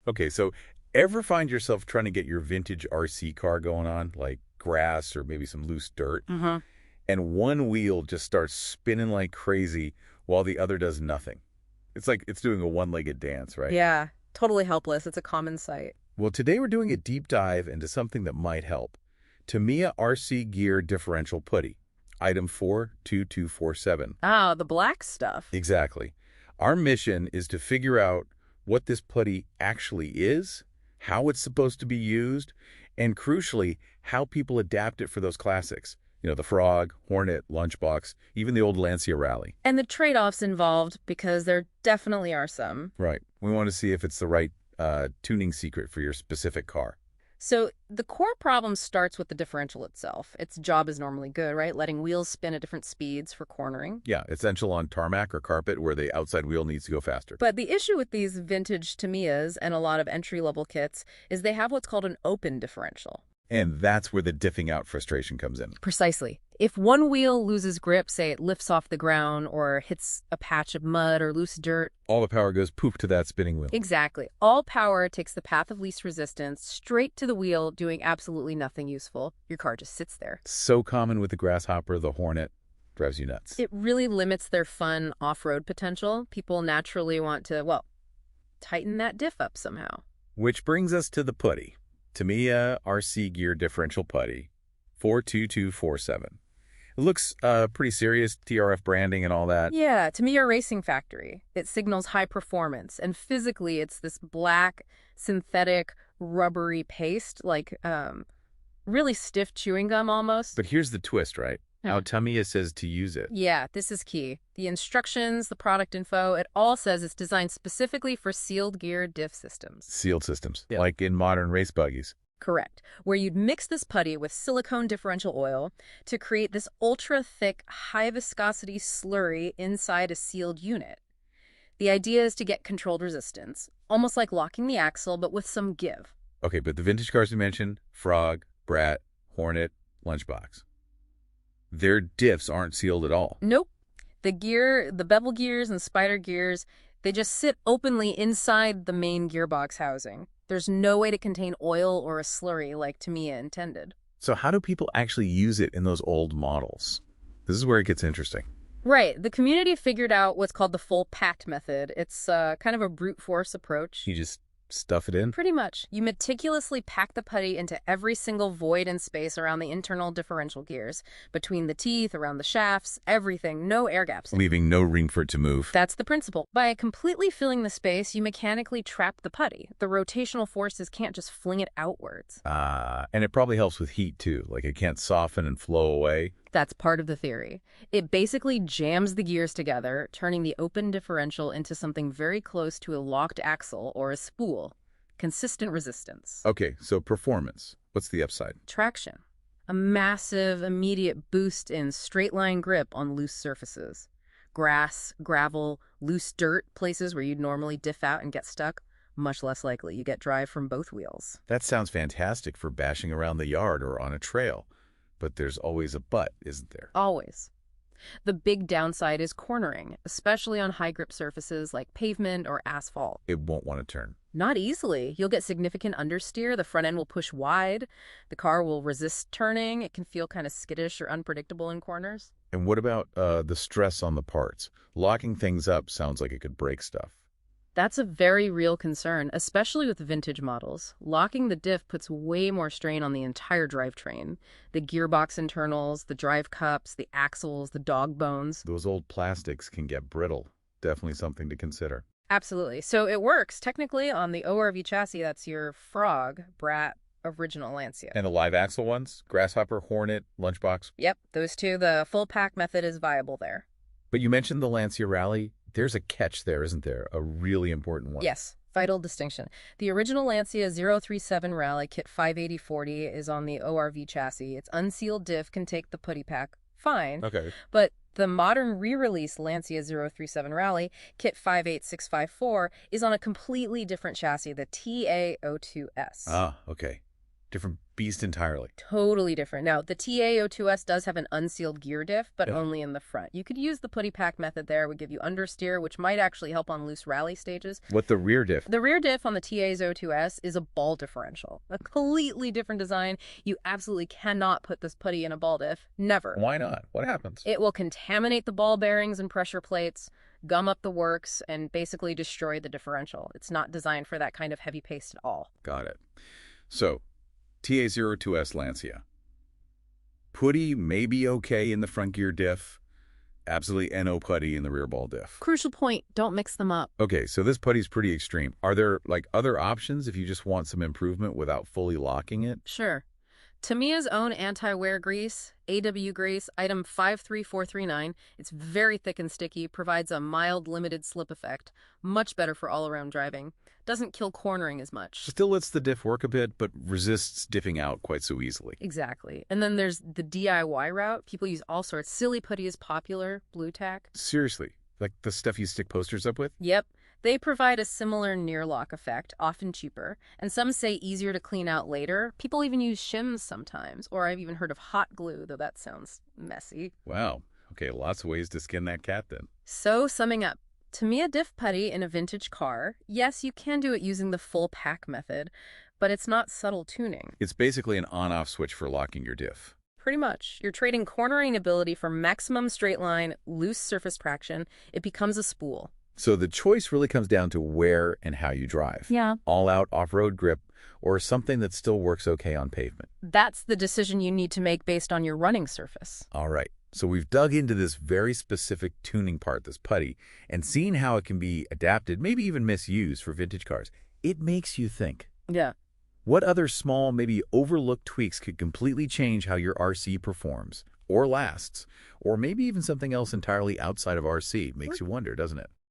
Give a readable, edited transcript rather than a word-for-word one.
Okay, so ever find yourself trying to get your vintage RC car going on, like grass or maybe some loose dirt, Mm-hmm. and one wheel just starts spinning like crazy while the other does nothing? It's like it's doing a one-legged dance, right? Yeah, totally helpless. It's a common sight. Well, today we're doing a deep dive into something that might help. Tamiya RC Gear Differential Putty, item 42247. Ah, the black stuff. Exactly. Our mission is to figure out what this putty actually is, how it's supposed to be used, and crucially, how people adapt it for those classics. You know, the Frog, Hornet, Lunchbox, even the old Lancia Rally. And the trade-offs involved, because there definitely are some. Right. We want to see if it's the right tuning secret for your specific car. So the core problem starts with the differential itself. Its job is normally good, right? Letting wheels spin at different speeds for cornering. Yeah, essential on tarmac or carpet where the outside wheel needs to go faster. But the issue with these vintage Tamiyas and a lot of entry-level kits is they have what's called an open differential. And that's where the diffing out frustration comes in. Precisely. If one wheel loses grip, say it lifts off the ground or hits a patch of mud or loose dirt. All the power goes poof to that spinning wheel. Exactly. All power takes the path of least resistance straight to the wheel, doing absolutely nothing useful. Your car just sits there. So common with the Grasshopper, the Hornet, drives you nuts. It really limits their fun off-road potential. People naturally want to, well, tighten that diff up somehow. Which brings us to the putty. Tamiya RC Gear Differential Putty, 42247. It looks pretty serious, TRF branding and all that. Yeah, Tamiya Racing Factory. It signals high performance, and physically it's this black, synthetic, rubbery paste, like really stiff chewing gum almost. But here's the twist, right? How Tamiya says to use it. Yeah, this is key. The instructions, the product info, it all says it's designed specifically for sealed gear diff systems. Sealed systems, Yeah. like in modern race buggies. Correct. Where you'd mix this putty with silicone differential oil to create this ultra-thick, high-viscosity slurry inside a sealed unit. The idea is to get controlled resistance, almost like locking the axle, but with some give. Okay, but the vintage cars we mentioned, Frog, Brat, Hornet, Lunchbox, their diffs aren't sealed at all. Nope. The bevel gears and spider gears, they just sit openly inside the main gearbox housing. There's no way to contain oil or a slurry like Tamiya intended. So how do people actually use it in those old models? This is where it gets interesting. Right. The community figured out what's called the full packed method. It's kind of a brute force approach. You just stuff it in? Pretty much. You meticulously pack the putty into every single void and space around the internal differential gears, between the teeth, around the shafts, everything, no air gaps. Leaving no room for it to move. That's the principle. By completely filling the space, you mechanically trap the putty. The rotational forces can't just fling it outwards. And it probably helps with heat too, like it can't soften and flow away. That's part of the theory. It basically jams the gears together, turning the open differential into something very close to a locked axle or a spool. Consistent resistance. Okay, so performance. What's the upside? Traction. A massive, immediate boost in straight-line grip on loose surfaces. Grass, gravel, loose dirt, places where you'd normally diff out and get stuck, much less likely. You get drive from both wheels. That sounds fantastic for bashing around the yard or on a trail. But there's always a but, isn't there? Always. The big downside is cornering, especially on high-grip surfaces like pavement or asphalt. It won't want to turn. Not easily. You'll get significant understeer. The front end will push wide. The car will resist turning. It can feel kind of skittish or unpredictable in corners. And what about the stress on the parts? Locking things up sounds like it could break stuff. That's a very real concern, especially with vintage models. Locking the diff puts way more strain on the entire drivetrain. The gearbox internals, the drive cups, the axles, the dog bones. Those old plastics can get brittle. Definitely something to consider. Absolutely. So it works technically on the ORV chassis. That's your Frog, Brat, original Lancia. And the live axle ones? Grasshopper, Hornet, Lunchbox? Yep, those two. The full pack method is viable there. But you mentioned the Lancia Rally. There's a catch there, isn't there? A really important one. Yes, vital distinction. The original Lancia 037 Rally Kit 58040 is on the ORV chassis. Its unsealed diff can take the putty pack fine. Okay. But the modern re-release Lancia 037 Rally Kit 58654 is on a completely different chassis, the TA02S. Ah, okay. Different beast entirely. Totally different. Now, the TA02S does have an unsealed gear diff, but Yeah. only in the front. You could use the putty pack method there. It would give you understeer, which might actually help on loose rally stages. What the rear diff? The rear diff on the TA02S is a ball differential. A completely different design. You absolutely cannot put this putty in a ball diff. Never. Why not? What happens? It will contaminate the ball bearings and pressure plates, gum up the works, and basically destroy the differential. It's not designed for that kind of heavy pace at all. Got it. So, TA02S Lancia. Putty may be okay in the front gear diff. Absolutely NO putty in the rear ball diff. Crucial point, don't mix them up. Okay, so this putty's pretty extreme. Are there, like, other options if you just want some improvement without fully locking it? Sure. Tamiya's own anti-wear grease, AW grease, item 53439. It's very thick and sticky, provides a mild limited slip effect. Much better for all-around driving. Doesn't kill cornering as much. Still lets the diff work a bit, but resists dipping out quite so easily. Exactly. And then there's the DIY route. People use all sorts. Silly putty is popular, blue tack. Seriously, like the stuff you stick posters up with? Yep. They provide a similar near lock effect, often cheaper, and some say easier to clean out later. People even use shims sometimes, or I've even heard of hot glue, though that sounds messy. Wow. Okay, lots of ways to skin that cat then. So, summing up, Tamiya Diff Putty in a vintage car, yes, you can do it using the full pack method, but it's not subtle tuning. It's basically an on-off switch for locking your diff. Pretty much. You're trading cornering ability for maximum straight line, loose surface traction. It becomes a spool. So the choice really comes down to where and how you drive. Yeah. All-out off-road grip or something that still works okay on pavement. That's the decision you need to make based on your running surface. All right. So we've dug into this very specific tuning part, this putty, and seen how it can be adapted, maybe even misused for vintage cars. It makes you think. Yeah. What other small, maybe overlooked tweaks could completely change how your RC performs or lasts? Or maybe even something else entirely outside of RC. Makes you wonder, doesn't it?